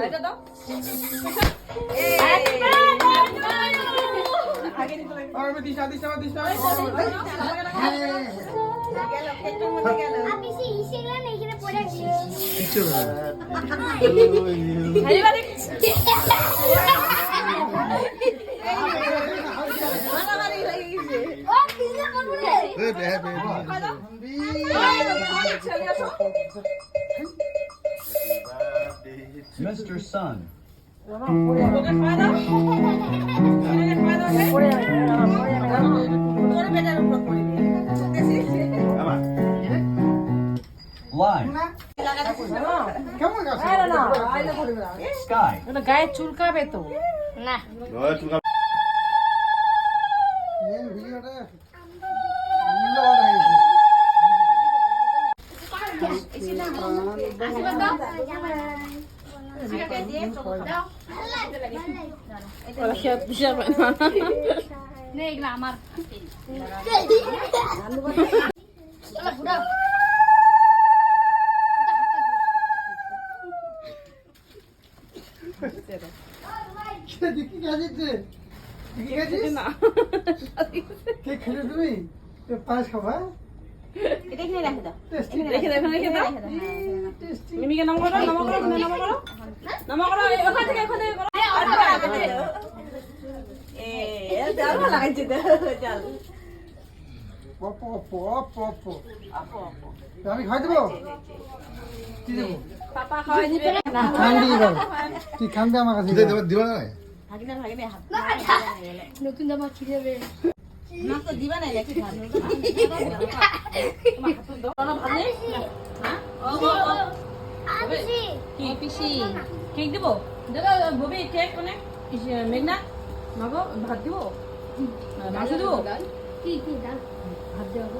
এটা দাও আগে নিতে লাগে আর দিশা গেল আপনি সে ইসেগুলো না এখানে পড়ে আছে হারিবারে মারামারি হয়ে গেছে ও কিনে পড়বে Mr. Sun. Line. কেমন আছে Sky. গায়ে চুলকাবে তো না এই ভিডিওটা মূল্যবান হয়ে গেছে আমার দেখি গেছে দেখি গেছিস না কে খেলে তুমি তো পাঁচ খাবা এটা এখানে রেখে দাও টেস্টি রেখে দাও এখানে রেখে দাও টেস্টি মিমিকে নাম করো ওখান থেকে করো এ দাও লাগাইছে তো চল পপ পপ পপ আমি খাই দেবো কি দেবো পাপা খাওয়াই দিবে না খান্ডি দাও তুই খান্ডি আমার কাছে দিবা না ভাগিনা হাত নতুন জামা ছিঁড়ে যাবে না তো দিবা না দেখি ভালো তোমার হাত দাও না ভালো নেই হ্যাঁ ও আপনি কি পিসি কেক দিব দাদা ববি কেক কোনে মেঘনা মাগো ভাত দিব মাংস দিব কি দাও ভাত দেবো